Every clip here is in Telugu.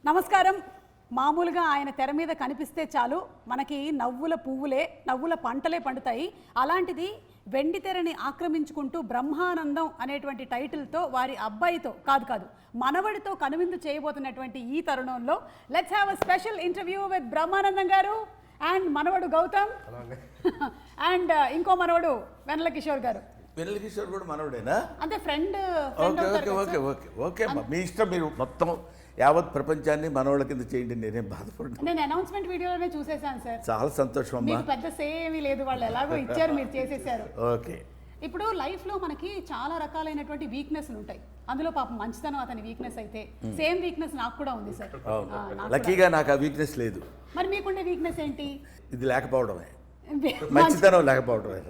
నమస్కారం. మామూలుగా ఆయన తెర మీద కనిపిస్తే చాలు మనకి నవ్వుల పువ్వులే నవ్వుల పంటలే పండుతాయి. అలాంటిది వెండి తెరని ఆక్రమించుకుంటూ బ్రహ్మానందం అనేటువంటి టైటిల్తో వారి అబ్బాయితో కాదు మనవడితో కనువిందు చేయబోతున్నటువంటి ఈ తరుణంలో let's have a special interview with Brahmanandam గారు అండ్ మనవడు గౌతమ్ అండ్ ఇంకో మనవడు వెన్నెల కిషోర్ గారు. వెన్నెల కిషోర్ కూడా మనవడేనా? అంటే ఫ్రెండ్. ఓకే ఓకే ఓకే అమ్మా, మీ ఇష్టం. మీరు మొత్తం యావత్ ప్రపంచాన్ని మనవాళ్ళ కింద చేయండి, నేనేం బాధపడ్డా. నేను అనౌన్స్మెంట్ వీడియోలోనే చూసేసాను సార్. చాలా సంతోషం అమ్మా. మీకు పెద్ద సేమీ లేదు, వాళ్ళు ఎలాగో ఇచ్చారు, మీరు చేసేసారు. ఓకే. ఇప్పుడు లైఫ్లో మనకి చాలా రకాలైనటువంటి వీక్నెస్లు ఉంటాయి. అందులో పాపం మంచితనం అతని వీక్నెస్ అయితే సేమ్ వీక్నెస్ నాకు కూడా ఉంది సార్. లక్కీగా నాకు ఆ వీక్నెస్ లేదు. మరి మీకుండే వీక్నెస్ ఏంటి? ఇది లేకపోవడమే, మంచితనం లేకపోవడమే.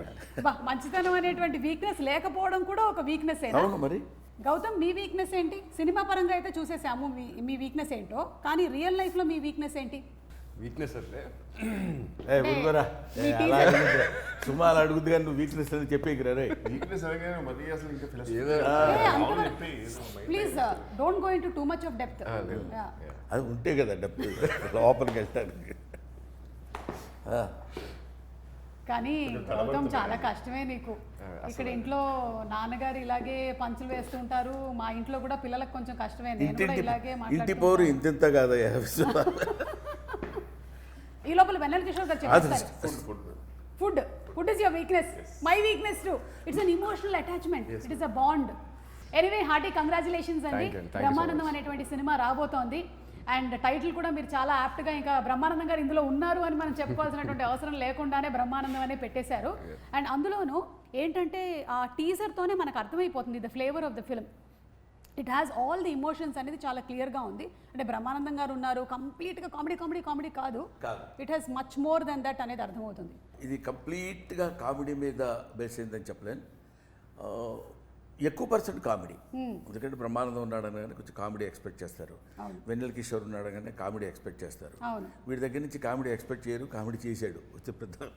మంచితనం అనేటువంటి వీక్నెస్ లేకపోవడం కూడా ఒక వీక్నెస్. అవును మరి. గౌతమ్, మీ వీక్నెస్ ఏంటి? సినిమా పరంగా అయితే చూసేసాము మీ వీక్నెస్ ఏంటో, కానీ రియల్ లైఫ్లో మీ వీక్నెస్ ఏంటి? వీక్నెస్ అంటే సుమాలు అడుగుద్ది కానీ నువ్వు వీక్నెస్ అని చెప్పేకిరా రే. వీక్నెస్ అనగానే మరీ అసలు ఇంకా please don't go into too much of depth. అది ఉంటే కదా డెప్త్ లోపలికి వెళ్తానికి. కానీ గౌతమ్ చాలా కష్టమే నీకు. ఇక్కడ ఇంట్లో నాన్నగారు ఇలాగే పంచులు వేస్తుంటారు, మా ఇంట్లో కూడా పిల్లలకు కొంచెం కష్టమే. నేను కూడా ఇలాగే ఇంటి పోరు ఇంత కాదా. ఈ లోపల వెన్నెల కిషోర్ గారు చెప్తారు food is your weakness, my weakness to. It's an emotional attachment, it is a bond. Anyway, hearty congratulations అండి. బ్రహ్మానందం అనేటువంటి సినిమా రాబోతోంది అండ్ టైటిల్ కూడా మీరు చాలా యాప్ట్గా, ఇంకా బ్రహ్మానందం గారు ఇందులో ఉన్నారు అని మనం చెప్పుకోవాల్సినటువంటి అవసరం లేకుండానే బ్రహ్మానందం అనే పెట్టేశారు. అండ్ అందులోనూ ఏంటంటే ఆ టీజర్తోనే మనకు అర్థమైపోతుంది the flavour of the film. It has all the emotions అనేది చాలా క్లియర్గా ఉంది. అంటే బ్రహ్మానందం గారు ఉన్నారు, కంప్లీట్గా కామెడీ కాదు, it has much more than that అనేది అర్థమవుతుంది. ఇది కంప్లీట్గా కామెడీ మీద బేస్ అయిందని చెప్పలేను. ఎక్కువ పర్సెంట్ కామెడీ, ఎందుకంటే బ్రహ్మానందం ఉన్నాడని కానీ కొంచెం కామెడీ ఎక్స్పెక్ట్ చేస్తారు. వెన్నెల కిషోర్ ఉన్నాడు కానీ కామెడీ ఎక్స్పెక్ట్ చేస్తారు. వీడి దగ్గర నుంచి కామెడీ ఎక్స్పెక్ట్ చేయరు, కామెడీ చేశాడు వచ్చే పెద్ద.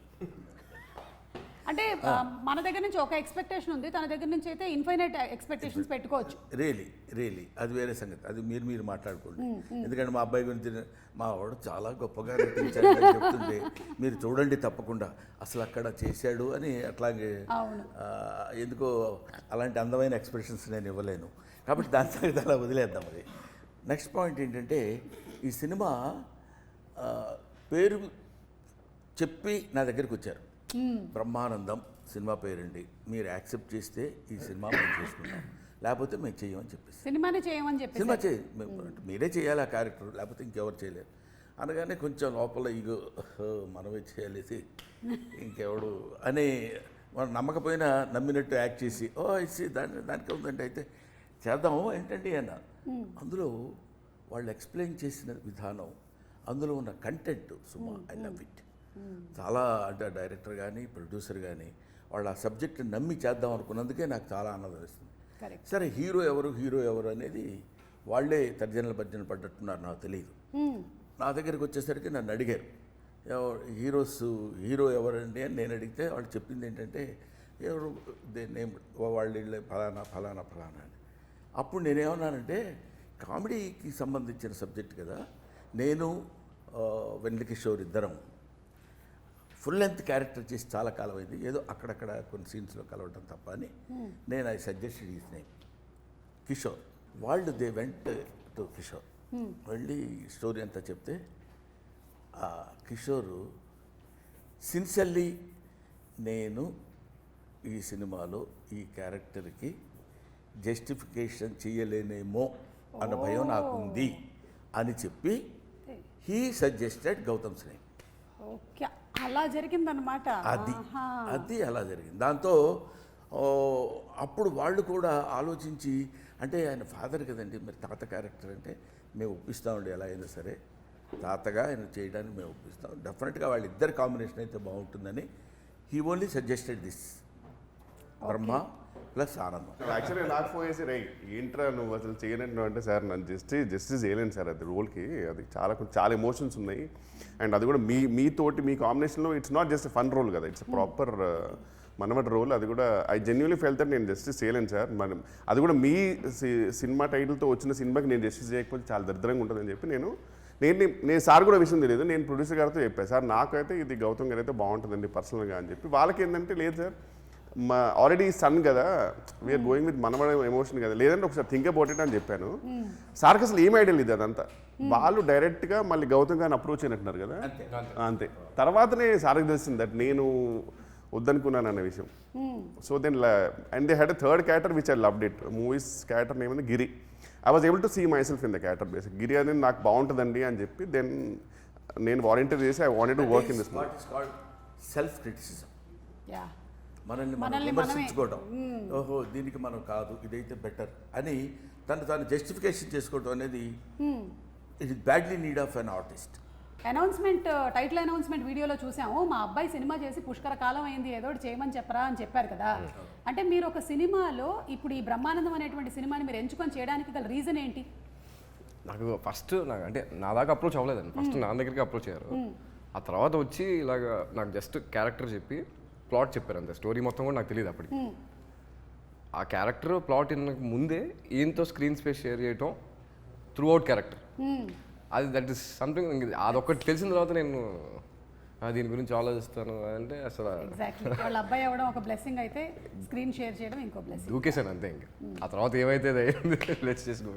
అంటే మన దగ్గర నుంచి ఒక ఎక్స్పెక్టేషన్ ఉంది, తన దగ్గర నుంచి అయితే ఇన్ఫైనైట్ ఎక్స్పెక్టేషన్స్ పెట్టుకోవచ్చు. రియలీ అది వేరే సంగతి, అది మీరు మాట్లాడుకోండి. ఎందుకంటే మా అబ్బాయి గురించి మా వాడు చాలా గొప్పగా నటించాడు చెప్తుంటే మీరు చూడండి తప్పకుండా, అసలు అక్కడ చేశాడు అని. అట్లాగే ఎందుకో అలాంటి అందమైన ఎక్స్ప్రెషన్స్ నేను ఇవ్వలేను, కాబట్టి దాని సంగతి అలా వదిలేద్దాం. అది నెక్స్ట్ పాయింట్ ఏంటంటే, ఈ సినిమా పేరు చెప్పి నా దగ్గరికి వచ్చారు. బ్రహ్మానందం సినిమా పేరండి, మీరు యాక్సెప్ట్ చేస్తే ఈ సినిమా మేము చేసుకుంటాం, లేకపోతే మేము చేయమని చెప్పేసి సినిమానే చేయమని చెప్పి సినిమా మీరే చేయాలి ఆ క్యారెక్టర్, లేకపోతే ఇంకెవరు చేయలేరు అనగానే కొంచెం లోపల ఇగో మనమే చేయాలేసి ఇంకెవడు అని మనం నమ్మకపోయినా నమ్మినట్టు యాక్ట్ చేసి ఇచ్చి దానికి ఉందంటే అయితే చేద్దాము ఏంటండి అన్న. అందులో వాళ్ళు ఎక్స్ప్లెయిన్ చేసిన విధానం, అందులో ఉన్న content Suma, I love it. చాలా అంటే డైరెక్టర్ కానీ ప్రొడ్యూసర్ కానీ వాళ్ళు ఆ సబ్జెక్ట్ నమ్మి చేద్దాం అనుకున్నందుకే నాకు చాలా ఆనందం వేస్తుంది. సరే హీరో ఎవరు అనేది వాళ్ళే తర్జనలు భర్జనలు పడ్డట్టున్నారు, నాకు తెలియదు. నా దగ్గరికి వచ్చేసరికి నన్ను అడిగారు హీరో ఎవరండి అని నేను అడిగితే వాళ్ళు చెప్పింది ఏంటంటే ఎవరు నేమ్ వాళ్ళు ఫలానా అని. అప్పుడు నేనేమన్నానంటే, కామెడీకి సంబంధించిన సబ్జెక్ట్ కదా, నేను వెన్నెల కిషోర్ ఇద్దరం ఫుల్ లెంత్ క్యారెక్టర్ చేసి చాలా కాలం అయింది, ఏదో అక్కడక్కడ కొన్ని సీన్స్లో కలవటం తప్ప అని నేను I suggested his name Kishore. వాళ్ళు దే వెంట్ టు కిషోర్, వెళ్ళి స్టోరీ అంతా చెప్తే ఆ కిషోరు సిన్సియర్లీ నేను ఈ సినిమాలో ఈ క్యారెక్టర్కి జస్టిఫికేషన్ చేయలేనేమో అన్న భయం నాకు ఉంది అని చెప్పి he suggested Gautam's name. Okay, అలా జరిగిందనమాట. అది అలా జరిగింది. దాంతో అప్పుడు వాళ్ళు కూడా ఆలోచించి, అంటే ఆయన ఫాదర్ కదండి, మరి తాత క్యారెక్టర్ అంటే మేము ఒప్పిస్తామండి, ఎలా అయినా సరే తాతగా ఆయన చేయడానికి మేము ఒప్పిస్తాం, డెఫినెట్గా వాళ్ళిద్దరు కాంబినేషన్ అయితే బాగుంటుందని he only suggested this Brahma plus ఆనందం. యాక్చువల్లీ నాకు ఫోన్ చేసి రైట్ ఏంట్రా నువ్వు అసలు చేయనంటు అంటే, సార్ నన్ను జస్టిస్ చేయలేను సార్, అది రోల్కి అది చాలా ఎమోషన్స్ ఉన్నాయి. అండ్ అది కూడా మీతోటి మీ కాంబినేషన్లో it's not just fun role కదా, ఇట్స్ ప్రాపర్ మనమటి రోల్. అది కూడా ఐ జెన్యున్లీ ఫెల్ దట్ నేను జస్టిస్ చేయలేను సార్. మనం అది కూడా మీ సినిమా టైటిల్తో వచ్చిన సినిమాకి నేను జస్టిస్ చేయకపోతే చాలా దరిద్రంగా ఉంటుందని చెప్పి నేను సార్ కూడా విషయం తెలియదు. నేను ప్రొడ్యూసర్ గారితో చెప్పాను, సార్ నాకైతే ఇది గౌతమ్ గారు అయితే బాగుంటుందండి పర్సనల్గా అని చెప్పి. వాళ్ళకి ఏంటంటే లేదు సార్, మా ఆల్రెడీ సన్ కదా, వీఆర్ గోయింగ్ విత్ మనవడ ఎమోషన్ కదా, లేదంటే ఒకసారి థింక్ అబౌట్ ఇట్ అని చెప్పాను. సార్కి అసలు ఏం ఐడియా లేదు అదంతా. వాళ్ళు డైరెక్ట్గా మళ్ళీ గౌతమ్ గారిని అప్రోచ్ అయినట్టున్నారు కదా, అంతే. తర్వాతనే సార్కి తెలిసింది దట్ నేను వద్దనుకున్నాను అన్న విషయం. So then and they had a third character which I loved it. Movies character name ఉంది Giri. I was able to see myself in the character basic. Giri అనేది నాకు బాగుంటుందండి అని చెప్పి దెన్ నేను వాలంటీర్ చేసి I wanted to work in this movie. Self criticism, yeah మనల్ని మనం విమర్శించుకోవడం. ఓహో దీనికి మనం కాదు, ఇదైతే బెటర్ అని తాను జస్టిఫికేషన్ చేసుకోవడం అనేది it is badly need of an artist. Announcement, title announcement వీడియోలో చూసాము, మా అబ్బాయి సినిమా చేసి పుష్కర కాలం అయింది, ఏదో ఒకటి చేయమని చెప్పరా అని చెప్పారు కదా. అంటే మీరు ఒక సినిమాలో ఇప్పుడు ఈ బ్రహ్మానందం అనేటువంటి సినిమాని మీరు ఎంచుకొని చేయడానికి గల రీజన్ ఏంటి? నాకు ఫస్ట్ అంటే నా దాకా అప్రోచ్ అవ్వలేదండి. ఫస్ట్ నా దగ్గరికి అప్రోచ్ అయ్యారు. ఆ తర్వాత వచ్చి ఇలాగ నాకు జస్ట్ క్యారెక్టర్ చెప్పి ప్లాట్ చెప్పారు అంతే. స్టోరీ మొత్తం కూడా నాకు తెలియదు అప్పటికి. ఆ క్యారెక్టర్ ప్లాట్ ముందే ఈయనతో స్క్రీన్ స్పేస్ షేర్ చేయటం త్రూ అవుట్ క్యారెక్టర్, అది దట్ ఈస్ సంథింగ్. అదొక్కటి తెలిసిన తర్వాత నేను దీని గురించి ఆలోచిస్తాను అంటే అసలు ఎగ్జాక్ట్లీ వాళ్ళ అబ్బాయి అవ్వడం ఒక బ్లెస్సింగ్ అయితే స్క్రీన్ షేర్ చేయడం ఇంకో బ్లెస్సింగ్. దూకేశాను అంతే. ఇంకా ఆ తర్వాత ఏమైతే లెట్స్ చేసుకో.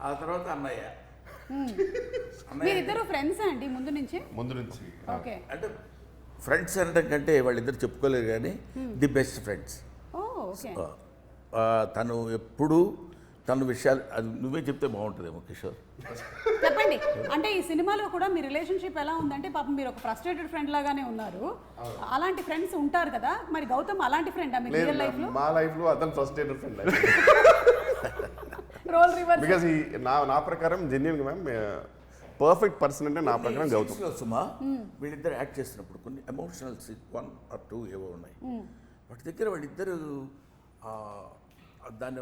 ఆ తర్వాత అన్నయ్య. మీరిద్దరు ఫ్రెండ్స్ అండి ముందు నుంచి? ఓకే. అంటే ఫ్రెండ్స్ అనడం కంటే వాళ్ళిద్దరు చెప్పుకోలేరు కానీ ది బెస్ట్ ఫ్రెండ్స్. ఓకే. తను ఎప్పుడు తన విషయాలు అది నువ్వే చెప్తే బాగుంటుందేమో కిషోర్. చెప్పండి. అంటే ఈ సినిమాలో కూడా మీ రిలేషన్షిప్ ఎలా ఉందంటే పాపం మీరు ఒక ఫ్రస్ట్రేటెడ్ ఫ్రెండ్ లాగానే ఉన్నారు. అలాంటి ఫ్రెండ్స్ ఉంటారు కదా, మరి గౌతమ్ అలాంటి ఫ్రెండ్ మీ రియల్ లైఫ్ లో? మా లైఫ్ లో అతను frustrated friend. Role reverse. Because నా ప్రకారం జెన్యున్ గా మ్యామ్ పర్ఫెక్ట్ పర్సన్ అంటే నా ప్రకారం గౌతమ్. సుమా వీళ్ళిద్దరు యాక్ట్ చేస్తున్నప్పుడు కొన్ని ఎమోషనల్ 1 or 2 ఏవో ఉన్నాయి. వాటి దగ్గర వాళ్ళిద్దరు దాన్ని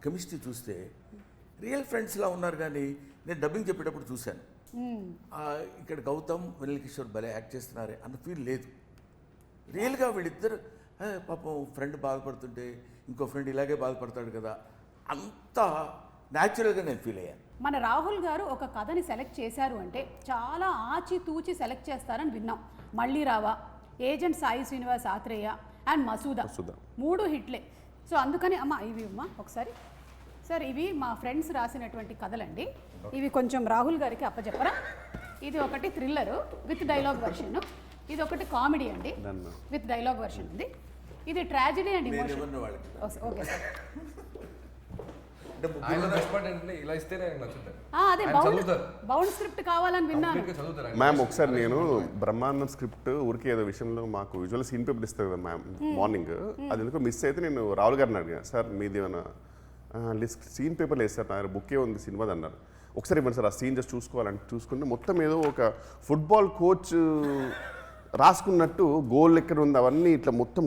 కెమిస్ట్రీ చూస్తే రియల్ ఫ్రెండ్స్లా ఉన్నారు. కానీ నేను డబ్బింగ్ చెప్పేటప్పుడు చూశాను, ఇక్కడ గౌతమ్ వెన్నెల కిషోర్ భలే యాక్ట్ చేస్తున్నారే అన్న ఫీల్ లేదు. రియల్గా వీళ్ళిద్దరు పాపం ఫ్రెండ్ బాధపడుతుంటే ఇంకో ఫ్రెండ్ ఇలాగే బాధపడతాడు కదా, అంత న్యాచురల్గా నేను ఫీల్ అయ్యాను. మన రాహుల్ గారు ఒక కథని సెలెక్ట్ చేశారు అంటే చాలా ఆచితూచి సెలెక్ట్ చేస్తారని విన్నాం. మళ్ళీ రావా, ఏజెంట్ సాయి శ్రీనివాస్ ఆత్రేయ అండ్ మసూదా 3 హిట్లే. సో అందుకని ఇవి ఒకసారి సార్, ఇవి మా ఫ్రెండ్స్ రాసినటువంటి కథలండి. ఇవి కొంచెం రాహుల్ గారికి అప్పచెప్పరా. ఇది ఒకటి థ్రిల్లరు విత్ డైలాగ్ వర్షన్, ఇది ఒకటి కామెడీ అండి విత్ డైలాగ్ వర్షన్ ఉంది, ఇది tragedy and emotion. Okay sir. ఇలా ఇస్తేనే నచ్చుతారు. అదే బౌండ్ స్క్రిప్ట్ కావాలని విన్నాను. మ్యామ్ ఒకసారి నేను బ్రహ్మానందం స్క్రిప్ట్ ఊరికే ఏదో విషయంలో మాకు విజువల్ సీన్ పేపర్ ఇస్తారు కదా మ్యామ్ మార్నింగ్, అది ఎందుకో మిస్ అయితే నేను రాహుల్ గారిని అడిగాను, సార్ మీది ఏమైనా సీన్ పేపర్ లేదు సార్, నా బుక్కే ఉంది సినిమాది అన్నారు. ఒకసారి ఇవ్వండి సార్ ఆ సీన్ జస్ట్ చూసుకోవాలని చూసుకుంటే మొత్తం ఏదో ఒక ఫుట్బాల్ కోచ్ రాసుకున్నట్టు గోల్ ఎక్కడ ఉంది అవన్నీ ఇట్లా మొత్తం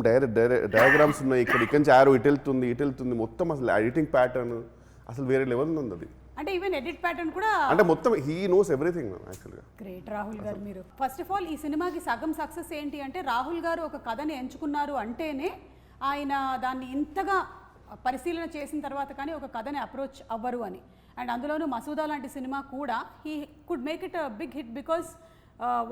డయాగ్రామ్స్ ఉన్నాయి. ఇక్కడి నుంచి ఆరో ఇటు వెళ్తుంది మొత్తం. అసలు ఎడిటింగ్ ప్యాటర్న్ అసలు వేరే లెవెల్ ఉంది అది. అంటే ఈవెన్ ఎడిట్ ప్యాటర్న్ కూడా అంటే మొత్తం హీ నోస్ ఎవ్రీథింగ్ యాక్చువల్గా. గ్రేట్ రాహుల్ గారు మీరు. ఫస్ట్ ఆఫ్ ఆల్ ఈ సినిమాకి సగం సక్సెస్ ఏంటి అంటే రాహుల్ గారు ఒక కథని ఎంచుకున్నారు అంటేనే ఆయన దాన్ని ఇంతగా పరిశీలన చేసిన తర్వాత కానీ ఒక కథని అప్రోచ్ అవ్వరు అని. అండ్ అందులోనూ మసూదా లాంటి సినిమా కూడా he could make it a big hit because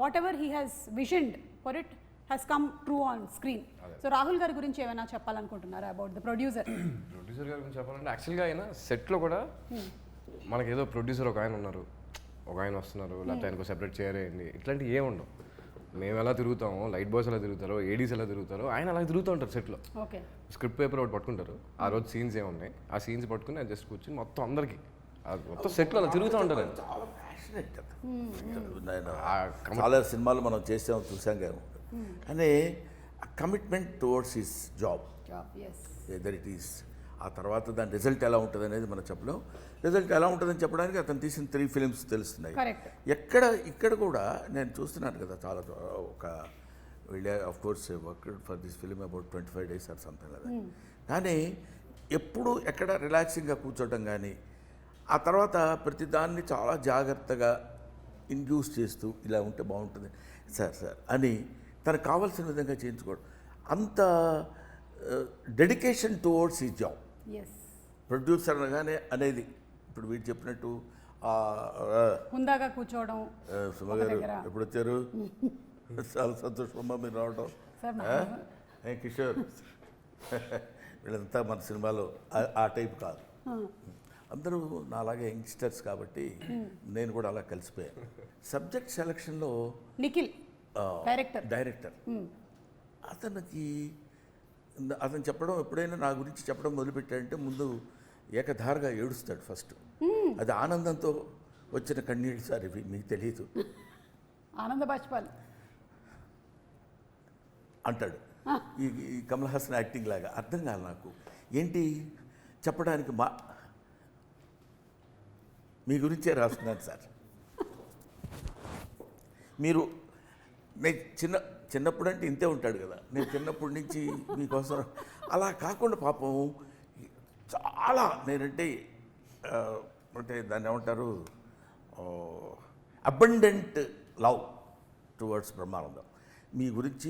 whatever he has visioned for it has come true on screen. So Rahul గారి గురించి ఏమైనా చెప్పాలనుకుంటున్నారా అబౌట్ ద ప్రొడ్యూసర్? ప్రొడ్యూసర్ గారి గురించి చెప్పాలంటే యాక్చువల్గా ఆయన సెట్లో కూడా మనకేదో ప్రొడ్యూసర్ ఒక ఆయన ఉన్నారు, ఒక ఆయన వస్తున్నారు, లేకపోతే ఆయనకు సెపరేట్ చేయాలి ఇట్లాంటివి ఏమి ఉండవు. మేము ఎలా తిరుగుతామో, లైట్ బాయ్స్ ఎలా తిరుగుతారో, ఏడీస్ ఎలా తిరుగుతారో ఆయన అలా తిరుగుతూ ఉంటారు సెట్లో. ఓకే. స్క్రిప్ట్ పేపర్ ఒకటి పట్టుకుంటారు, ఆ రోజు సీన్స్ ఏమున్నాయి ఆ సీన్స్ పట్టుకుని జస్ట్ కూర్చొని మొత్తం అందరికి మొత్తం సెట్లో అలా తిరుగుతూ ఉంటారు. చాలా ప్యాషనెట్ కదా. చాలా సినిమాలు మనం చేసాం చూసాం కదా, కానీ commitment towards his job whether it is. ఆ తర్వాత దాని రిజల్ట్ ఎలా ఉంటుంది అనేది మనం చెప్పలేం. రిజల్ట్ ఎలా ఉంటుందని చెప్పడానికి అతను తీసిన 3 ఫిలిమ్స్ తెలుస్తున్నాయి. ఇక్కడ కూడా నేను చూస్తున్నాను కదా, చాలా ఒక వీళ్ళే of course work for this film about 25 days or something కదా. కానీ ఎప్పుడు ఎక్కడ రిలాక్సింగ్గా కూర్చోవటం కానీ, ఆ తర్వాత ప్రతిదాన్ని చాలా జాగ్రత్తగా ఇండ్యూస్ చేస్తూ ఇలా ఉంటే బాగుంటుంది సార్ అని తనకు కావాల్సిన విధంగా చేయించుకోవడం, అంత డెడికేషన్ టువర్డ్స్ ఈ జాబ్. ఎస్, ప్రొడ్యూసర్ అనగానే అనేది ఇప్పుడు వీడు చెప్పినట్టు హుందాగా కూర్చోవడం. సుమ గారు ఎప్పుడు వచ్చారు? చాలా సంతోషమమ్మా మీరు రావడం. సార్ కిషోర్ వీళ్ళంతా మన సినిమాలో ఆ టైప్ కాదు. అందరూ నాలాగే యంగ్స్టర్స్ కాబట్టి నేను కూడా అలా కలిసిపోయాను. సబ్జెక్ట్ సెలక్షన్లో నిఖిల్ డైరెక్టర్ అతను చెప్పడం, ఎప్పుడైనా నా గురించి చెప్పడం మొదలుపెట్టాడంటే ముందు ఏకధారగా ఏడుస్తాడు ఫస్ట్. అది ఆనందంతో వచ్చిన కన్నీళ్ళు సార్ ఇవి, మీకు తెలియదు. ఆనంద బాష్పాలు అంటాడు. ఈ కమల్ హాసన్ యాక్టింగ్ లాగా అర్థం కాదు నాకు ఏంటి చెప్పడానికి. మీ గురించే రాస్తున్నాను సార్. నేను చిన్నప్పుడు అంటే ఇంతే ఉంటాడు కదా, నేను చిన్నప్పటి నుంచి మీకోసం అలా కాకుండా పాపం చాలా నేనంటే అంటే దాన్ని ఏమంటారు, అబండెంట్ లవ్ టువర్డ్స్ బ్రహ్మానందం. మీ గురించి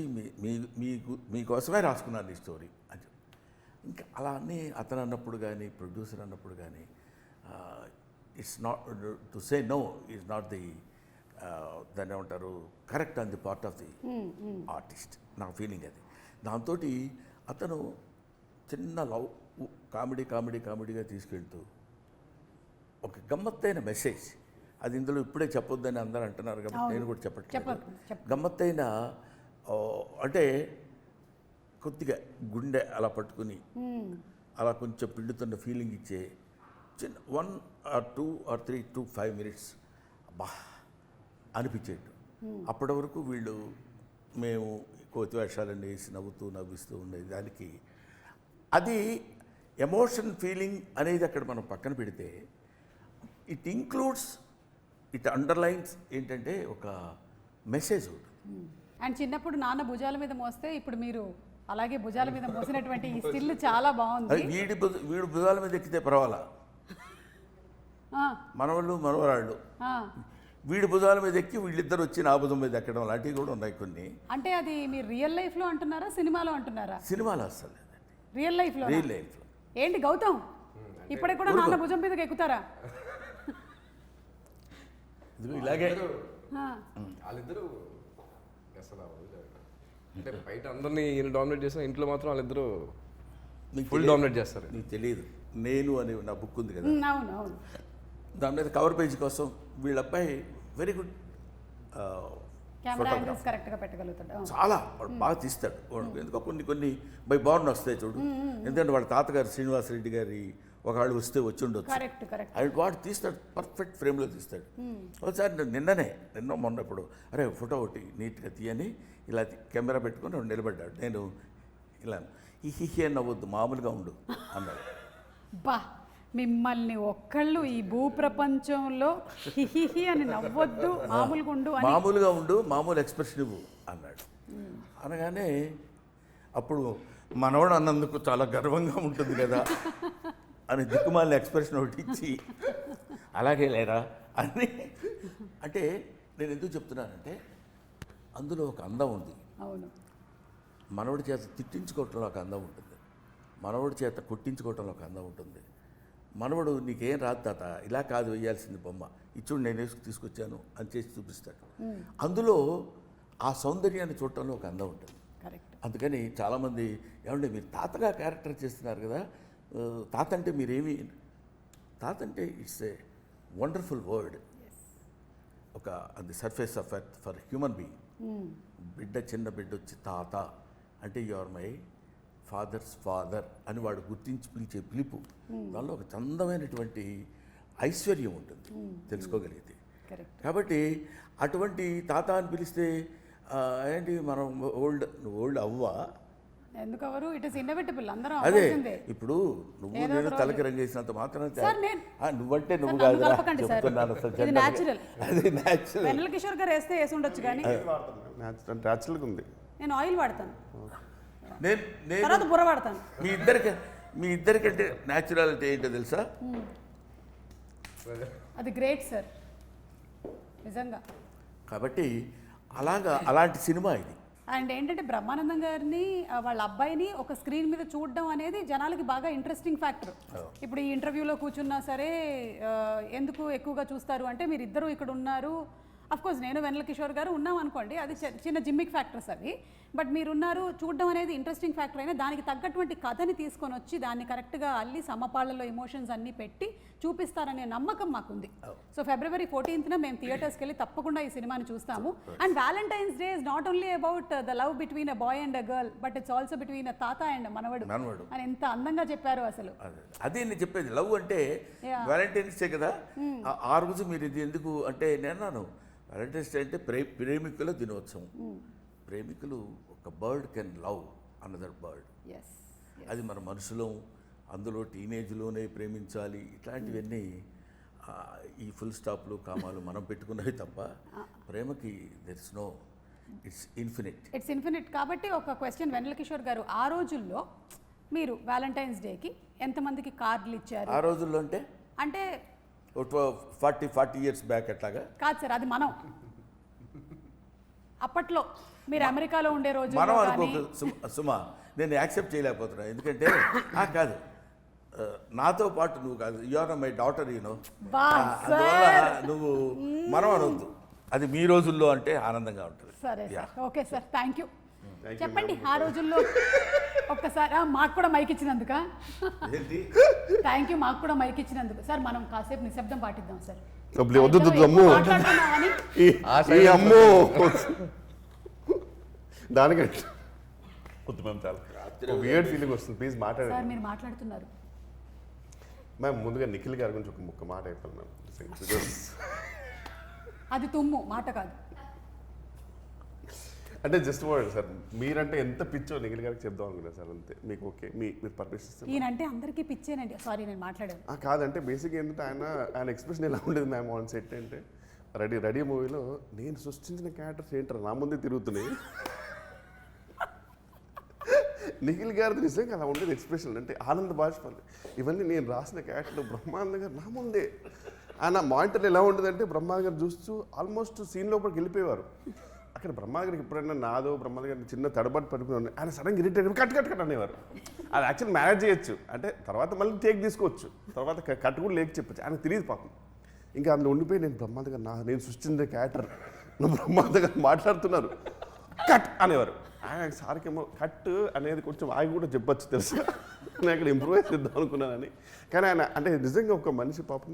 మీకోసమే రాసుకున్నాను ఈ స్టోరీ అని. ఇంకా అలా అని అతను అన్నప్పుడు కానీ ప్రొడ్యూసర్ అన్నప్పుడు కానీ it's not to say no is not the దాన్ని ఏమంటారు correct on the part of the artist. నా ఫీలింగ్ అది. దాంతో అతను చిన్న లవ్ కామెడీగా తీసుకెళ్తూ ఒక గమ్మత్తైన మెసేజ్, అది ఇందులో ఇప్పుడే చెప్పొద్దని అందరూ అంటున్నారు కాబట్టి నేను కూడా చెప్పట్లేదు. గమ్మత్తైన అంటే కొద్దిగా గుండె అలా పట్టుకుని అలా కొంచెం పిండుతున్న ఫీలింగ్ ఇచ్చే చిన్న 1 or 2 or 3 to 5 minutes అబ్బా అనిపించేట్టు. అప్పటి వరకు మేము కోతి వేషాలన్నీ వేసి నవ్విస్తూ ఉండేది. దానికి అది ఎమోషన్ ఫీలింగ్ అనేది అక్కడ మనం పక్కన పెడితే ఇట్ ఇంక్లూడ్స్, ఇట్ అండర్లైన్స్ ఏంటంటే ఒక మెసేజ్ ఉంటుంది. అండ్ చిన్నప్పుడు నాన్న భుజాల మీద మోస్తే ఇప్పుడు మీరు అలాగే భుజాల మీద మోసినటువంటి ఈ స్టిల్ చాలా బాగుంది. వీడు భుజాల మీద ఎక్కితే పర్వాలా, మనవరాళ్ళు వీడి భుజాల మీద ఎక్కి వీళ్ళిద్దరు వచ్చి నా భుజం మీద ఎక్కడం లాంటివి కూడా ఉన్నాయి కొన్ని. అంటే అది మీరు రియల్ లైఫ్లో అంటున్నారా, సినిమాలో అంటున్నారా? సినిమాలో అసలు రియల్ లైఫ్లో ఏంటి గౌతమ్ ఇప్పటికి కూడా నాన్న భుజం మీదకి ఎక్కుతారా? ఇలాగే వాళ్ళిద్దరు అసలు అంటే బయట అందరినీ ఈయన డామినేట్ చేసిన ఇంట్లో మాత్రం వాళ్ళిద్దరు ఫుల్ డామినేట్ చేస్తారు. నీకు తెలియదు, నేను అని నా బుక్ ఉంది కదా, అవును, దాని మీద కవర్ పేజ్ కోసం వీళ్ళ అబ్బాయి వెరీ గుడ్ కెమెరా యాంగిల్స్ కరెక్ట్గా పెట్టగలుగుతాడు, చాలా బాగా తీస్తాడు. ఎందుకో కొన్ని బై బార్న్ వస్తాయి చూడు. ఎందుకంటే వాళ్ళ తాతగారు శ్రీనివాసరెడ్డి గారి ఒకళ్ళు వస్తే వచ్చి ఉండొచ్చు, అది వాడు తీస్తాడు, పర్ఫెక్ట్ ఫ్రేమ్లో తీస్తాడు. ఒకసారి నిన్న మొన్నప్పుడు అరే ఫోటో ఒకటి నీట్గా తీయని ఇలా కెమెరా పెట్టుకొని నిలబడ్డాడు. నేను ఇలా హిహి అని నవ్వద్దు, మామూలుగా ఉండు అన్నాడు. బా మిమ్మల్ని ఒక్కళ్ళు ఈ భూప్రపంచంలో హిహిహి అని నవ్వొద్దు, మామూలుగా ఉండు, మామూలు ఎక్స్ప్రెషన్ ఇవ్వు అన్నాడు. అనగానే అప్పుడు మనవాడు అన్నందుకు చాలా గర్వంగా ఉంటుంది కదా అని దిక్కుమాలిన ఎక్స్ప్రెషన్ ఒకటి ఇచ్చి అలాగే లేరా అని. అంటే నేను ఎందుకు చెప్తున్నానంటే అందులో ఒక అందం ఉంది. అవును, మనవడి చేత తిట్టించుకోవటంలో ఒక అందం ఉంటుంది, మనవడి చేత కొట్టించుకోవటంలో ఒక అందం ఉంటుంది. మనవడు నీకేం రాదు తాత, ఇలా కాదు వేయాల్సింది బొమ్మ, ఇచ్చుడు నేను తీసుకొచ్చాను అని చేసి చూపిస్తాడు. అందులో ఆ సౌందర్యాన్ని చూడటంలో ఒక అందం ఉంటుంది. అందుకని చాలామంది ఏమంటే మీరు తాతగా క్యారెక్టర్ చేస్తున్నారు కదా, తాత అంటే మీరేమి, తాత అంటే ఇట్స్ ఏ వండర్ఫుల్ వర్డ్. ఒక the surface of earth for human being. చిన్న బిడ్డ వచ్చి తాత అంటే you are my father's father అని వాడు గుర్తించి పిలిచే పిలుపు, దానిలో ఒక చందమైనటువంటి ఐశ్వర్యం ఉంటుంది తెలుసుకోగలిగితే. కాబట్టి అటువంటి తాత అని పిలిస్తే ఏంటి మనం ఓల్డ్ అవ్వా, ఎందుకు అవరు, ఇట్ ఇస్ ఇన్నోవేటబుల్. అందరూ అదే ఇప్పుడు నువ్వు నేను తలకి రంగేసినంత మాత్రం నువ్వంటే నువ్వు కాదు చెప్తున్నాను. అదే న్యాచురల్. వెన్నెల కిషోర్ గారు వేస్తే వేసి ఉండొచ్చు కానీ న్యాచురల్గా ఉంది. నేను ఆయిల్ వాడతాను, నేను తర్వాత బుర్ర వాడతాను. మీ ఇద్దరికంటే న్యాచురాలిటీ ఏంటో తెలుసా? అది గ్రేట్ సార్ నిజంగా. కాబట్టి అలాంటి సినిమా ఇది. అండ్ ఏంటంటే బ్రహ్మానందం గారిని వాళ్ళ అబ్బాయిని ఒక స్క్రీన్ మీద చూడడం అనేది జనాలకి బాగా ఇంట్రెస్టింగ్ ఫ్యాక్టర్. ఇప్పుడు ఈ ఇంటర్వ్యూలో కూర్చున్నా సరే ఎందుకు ఎక్కువగా చూస్తారు అంటే మీరు ఇద్దరు ఇక్కడ ఉన్నారు, అఫ్ కోర్స్ నేను వెన్నెల కిషోర్ గారు ఉన్నాం అనుకోండి, అది చిన్న జిమ్మిక్ ఫ్యాక్టర్స్ అవి, బట్ మీరున్నారు చూడడం అనేది ఇంట్రెస్టింగ్ ఫ్యాక్టర్ అయినా దానికి తగ్గటువంటి కథని తీసుకొని వచ్చి దాన్ని కరెక్ట్గా అల్లి సమపాళ్ళలో ఎమోషన్స్ అన్నీ పెట్టి చూపిస్తారనే నమ్మకం మాకుంది. సో February 14th మేము థియేటర్స్కి వెళ్ళి తప్పకుండా ఈ సినిమాని చూస్తాము. And Valentine's day is not only about the love between a boy and a girl, but it's also between a తాత అండ్ మనవడు అని ఎంత అందంగా చెప్పారు అసలు. అదే నేను చెప్పేది, లవ్ అంటే వ్యాలంటైన్స్ డే కదా, ఆ రోజు మీరు ఇది ఎందుకు అంటే నేను అన్నాను వ్యాలంటైన్స్ డే అంటే ప్రేమికుల దినోత్సవం. ప్రేమికులు ఒక bird can love another bird, అది మన మనసులో అందులో టీనేజ్లోనే ప్రేమించాలి. ఇట్లాంటివన్నీ ఈ ఫుల్ స్టాప్లు కామాలు మనం పెట్టుకున్నవి తప్ప ప్రేమకి there is no, it's infinite. కాబట్టి ఒక క్వశ్చన్ వెన్నెల కిషోర్ గారు, ఆ రోజుల్లో మీరు వ్యాలంటైన్స్ డేకి ఎంతమందికి కార్డులు ఇచ్చారు? ఆ రోజుల్లో అంటే 40 years బ్యాక్ అట్లాగా కాదు సార్, అది మనం అప్పట్లో మీరు అమెరికాలో ఉండే రోజు మనం అనుకో సుమా, నేను యాక్సెప్ట్ చేయలేకపోతున్నా. ఎందుకంటే కాదు, నాతో పాటు నువ్వు కాదు, you are my daughter, you know, అందువల్ల నువ్వు మనం అనొద్దు. అది మీ రోజుల్లో అంటే ఆనందంగా ఉంటుంది. సరే sir, okay sir, thank you. చెప్పండి ఆ రోజుల్లో ఒక్కసారి మాకు కూడా మైక్ ఇచ్చినందుక థ్యాంక్ యూ. మాకు కూడా మైక్ ఇచ్చినందుకు సార్ మనం కాసేపు నిశ్శబ్దం పాటిద్దాం సార్. దానికంటే వియర్డ్ ఫీలింగ్ వస్తుంది. ప్లీజ్ మాట్లాడండి సార్. మీరు మాట్లాడుతున్నారు మ్యామ్. ముందుగా నిఖిల్ గారి గురించి ఒక ముక్క మాట అయిపోయింది మ్యామ్. అది తుమ్ము మాట కాదు. అంటే జస్ట్ వర్డ్ సార్, మీరంటే ఎంత పిచ్చో నిఖిల్ గారికి చెప్దాం అనుకున్నా సార్, అంతే. మీకు ఓకే, మీరు పర్మిషన్ ఈయనంటే అందరికీ పిచ్చేనండి. సారీ నేను మాట్లాడాను. కాదంటే బేసిక్ ఏంటంటే ఆయన ఎక్స్ప్రెషన్ ఎలా ఉండేది మ్యామ్ ఆన్ సెట్ అంటే, రెడీ మూవీలో నేను సృష్టించిన క్యారెక్టర్స్ ఏంటారు నా ముందే తిరుగుతున్నాయి. నిఖిల్ గారిది నిజంగా అలా ఉండేది ఎక్స్ప్రెషన్. అంటే ఆనంద బాష్పాలు ఇవన్నీ నేను రాసిన క్యారెక్టర్ బ్రహ్మానంద గారు నా ముందే. ఆయన మానిటర్ ఎలా ఉండేదంటే బ్రహ్మానంద గారు చూస్తూ ఆల్మోస్ట్ సీన్ లోపలికి వెళ్ళిపోయేవారు. అక్కడ బ్రహ్మానంద గారికి ఎప్పుడైనా నాదో బ్రహ్మానంద గారిని చిన్న తడబాటు పడిపోయి ఆయన సడన్గా ఇరిటేట్ కట్ అనేవారు. అది యాక్చువల్ మేనేజ్ చేయొచ్చు, అంటే తర్వాత మళ్ళీ టేక్ తీసుకోవచ్చు, తర్వాత కట్ కూడా లేక చెప్పచ్చు. ఆయనకు తెలియదు పాపం. ఇంకా అందులో ఉండిపోయి నేను బ్రహ్మానంద గారు నేను సృష్టించే క్యారెక్టర్ నువ్వు బ్రహ్మానంద గారు మాట్లాడుతున్నారు కట్ అనేవారు. ఆయన సార్కేమో కట్ అనేది కొంచెం ఆగి కూడా చెప్పచ్చు తెలుసు, నేను అక్కడ ఇంప్రూవైజ్ చేద్దాం అనుకున్నానని. కానీ ఆయన అంటే నిజంగా ఒక మనిషి పాపం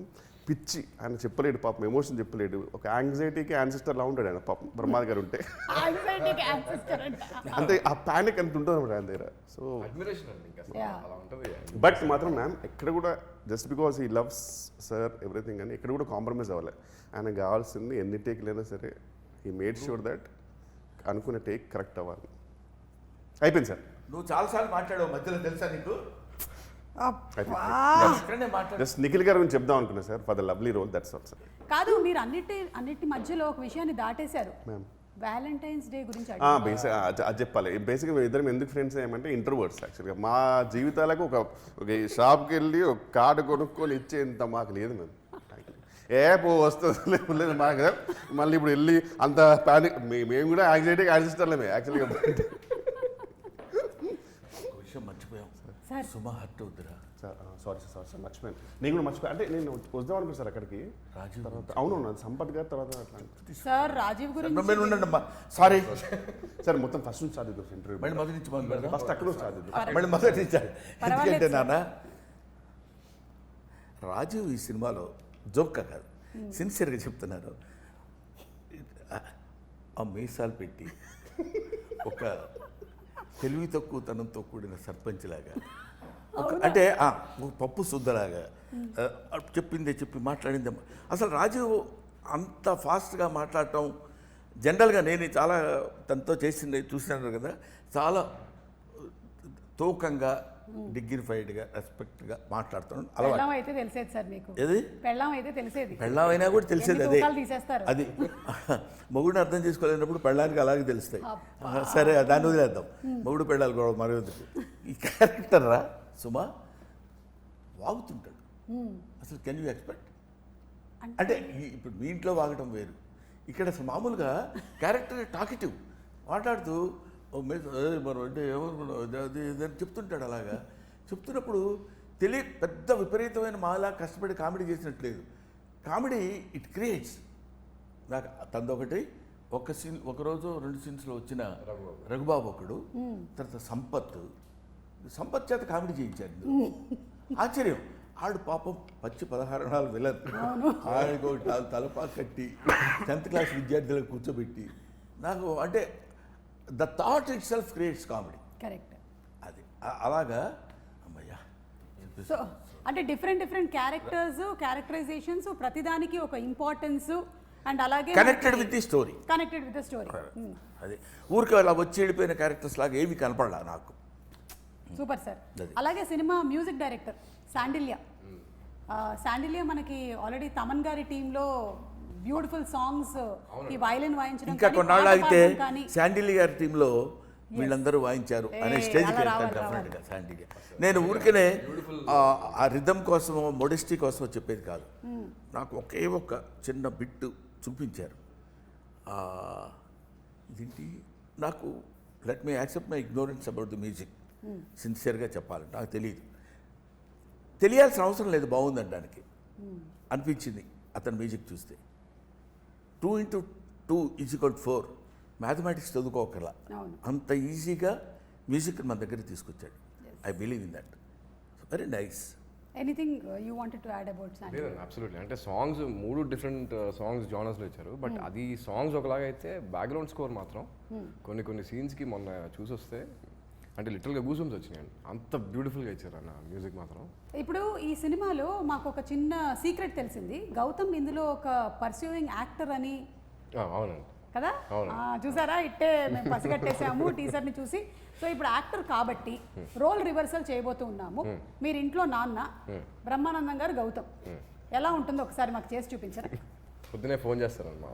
పిచ్చి, ఆయన చెప్పలేడు పాపం, ఎమోషన్ చెప్పలేడు. ఒక యాంగ్జైటీకి యాన్సిస్టర్ లా ఉంటాడు ఆయన పాపం బ్రహ్మానంద గారు ఉంటే. అంటే ఆ ప్యానిక్ అంత ఉంటుంది అన్నమాట ఆయన దగ్గర. సో బట్ మాత్రం మ్యామ్ ఎక్కడ కూడా just because he loves sir everything అని ఎక్కడ కూడా కాంప్రమైజ్ అవ్వాలి. ఆయనకు కావాల్సింది ఎన్ని టేక్లైనా సరే హీ మేడ్ షూర్ దట్ అనుకునే టేక్ కరెక్ట్ అవ్వాలి. అయిపోయింది సార్. నువ్వు చాలాసార్లు మాట్లాడావు మధ్యలో, తెలుసా నీకు? జస్ట్ నిఖిల్ గారి గురించి చెప్దాం అనుకున్నా sir, for the lovely role, that's all sir. కాదు, మీరు అన్నిటి మధ్యలో ఒక విషయాన్ని దాటేశారు. వ్యాలంటైన్స్ డే గురించి అది చెప్పాలి. బేసిక్గా ఇద్దరం ఎందుకు ఫ్రెండ్స్ ఏమంటే ఇంట్రోవర్ట్స్. యాక్చువల్గా మా జీవితాలకు ఒక షాప్కి వెళ్ళి ఒక కార్డు కొనుక్కొని ఇచ్చేంత మాకు లేదు మేము. వస్తుంది లేదు మాకు. మళ్ళీ ఇప్పుడు వెళ్ళి అంత ప్యానిక్, మేము కూడా యాంగ్జైటీకి యాన్సిస్టర్లేమే యాక్చువల్గా. మర్చిపోయాం సార్, సుమా హర్ట్ అవుతురా సార్. సారీ మర్చిపోయాను. నేను కూడా మర్చిపోయాను. అంటే నేను వద్దాం అనుకున్నాను సార్ అక్కడికి. రాజీవ్ తర్వాత అవును సంపత్ గారు తర్వాత అట్లా సార్ రాజీవ్ గురించి సారీ సార్. మొత్తం ఫస్ట్ నుంచి స్టార్ట్ చేద్దాం ఇంటర్వ్యూ. మళ్ళీ మొదటి నుంచి ఫస్ట్ అక్కడ స్టార్ట్ చేద్దాం. మళ్ళీ మొదటి నుంచి. ఎందుకంటే నాన్న రాజీవ్ ఈ సినిమాలో జోక్గా కాదు, సిన్సియర్గా చెప్తున్నారు. ఆ మీసాలు పెట్టి ఒక తెలివి తక్కువతనంతో కూడిన సర్పంచ్ లాగా, అంటే పప్పు శుద్ధలాగా చెప్పిందే చెప్పి మాట్లాడిందే. అసలు రాజీవ్ అంత ఫాస్ట్గా మాట్లాడటం జనరల్గా నేను చాలా తనతో చేసింది చూసినాను కదా, చాలా తూకంగా డిగ్నిఫైడ్గా రెస్పెక్ట్గా మాట్లాడుతున్నాను. పెళ్ళాం అయితే తెలిసేది సార్ మీకు. ఏది పెళ్ళాం అయితే తెలిసేది, పెళ్ళాం అయినా కూడా తెలిసేది. అదే తీసేస్తారు. అది మొగుడిని అర్థం చేసుకోలేనప్పుడు పెళ్ళానికి అలాగే తెలుస్తాయి. సరే దాన్ని వదిలేద్దాం, మొగుడు పెళ్ళాలి కూడా మరి వద్దు. ఈ క్యారెక్టర్ రా సుమా వాగుతుంటాడు. అసలు కెన్ యూ ఎక్స్పెక్ట్? అంటే ఇప్పుడు మీ ఇంట్లో వాగటం వేరు, ఇక్కడ అసలు మామూలుగా క్యారెక్టర్ టాకిటివ్ మాట్లాడుతూ మనం అంటే ఏమనుకున్నావు అది అని చెప్తుంటాడు. అలాగా చెప్తున్నప్పుడు పెద్ద విపరీతమైన మాలా కష్టపడి కామెడీ చేసినట్లేదు. Comedy it creates. నాకు తందొకటి ఒకరోజు 2 సీన్స్లో వచ్చిన రఘుబాబు ఒకడు, తర్వాత సంపత్ చేత కామెడీ చేయించాడు. ఆశ్చర్యం, ఆడు పాపం 16 విలన్, ఆడికి తలపా కట్టి 10th క్లాస్ విద్యార్థులకు కూర్చోబెట్టి, నాకు అంటే the thought it self creates comedy. Correct. అది అలాగా అమ్మయ్యా. సో అంటే డిఫరెంట్ క్యారెక్టరైజేషన్స్, ప్రతిదానికి ఒక ఇంపార్టెన్స్ అండ్ అలాగే కనెక్టెడ్ విత్ ది స్టోరీ. అది ఊరికి అలా వచ్చి వెళ్ళిపోయిన క్యారెక్టర్స్ లాగా ఏవి కనపడలా నాకు. Super sir. అలాగే సినిమా మ్యూజిక్ డైరెక్టర్ శాండిల్య మనకి ఆల్రెడీ తమన్ గారి టీంలో బ్యూటిఫుల్ సాంగ్స్, ఈ వైలిన్ వాయించడం, ఇంకా కొన్నాళ్ళు ఆగితే శాండిల్య గారి టీంలో వీళ్ళందరూ వాయించారు అనే స్టేజ్కి వెళ్తాను డెఫినెట్గా శాండిల్య. నేను ఊరికనే ఆ రిథమ్ కోసమో మోడెస్టీ కోసమో చెప్పేది కాదు. నాకు ఒకే ఒక చిన్న బిట్టు చూపించారు. ఇదేంటి నాకు let me accept my ignorance about the music. సిన్సియర్గా చెప్పాలంటే నాకు తెలియాల్సిన అవసరం లేదు, బాగుందనడానికి అనిపించింది అతని మ్యూజిక్ చూస్తే. 2 × 2 = 4 మ్యాథమెటిక్స్ చదువుకోకర్లా, అంత ఈజీగా మ్యూజిక్ మన దగ్గరికి తీసుకొచ్చాడు. I believe in that. Very nice. Anything you wanted to add about Sandilya? Absolutely. అంటే సాంగ్స్ 3 డిఫరెంట్ సాంగ్స్ జానర్స్లో ఇచ్చారు. బట్ అది సాంగ్స్ ఒకలాగా అయితే బ్యాక్గ్రౌండ్ స్కోర్ మాత్రం కొన్ని సీన్స్కి మొన్న చూసి వస్తే అంటే లిటరల్గా గూజమ్స్ వచ్చినాయండి. అంత బ్యూటిఫుల్గా ఇచ్చారు అన్న మ్యూజిక్ మాత్రం. ఇప్పుడు ఈ సినిమాలో మాకు ఒక చిన్న సీక్రెట్ తెలిసింది. గౌతమ్ ఇందులో ఒక పర్సూయింగ్ యాక్టర్ అని. అవునండి కదా, చూసారా, ఇట్టే మేము పసిగట్టేసాము టీజర్ని చూసి. సో ఇప్పుడు యాక్టర్ కాబట్టి రోల్ రివర్సల్ చేయబోతూ ఉన్నాము. మీరు ఇంట్లో నాన్న, బ్రహ్మానందం గారు గౌతమ్, ఎలా ఉంటుందో ఒకసారి మాకు చేసి చూపించారా? పొద్దునే ఫోన్ చేస్తారమ్మా.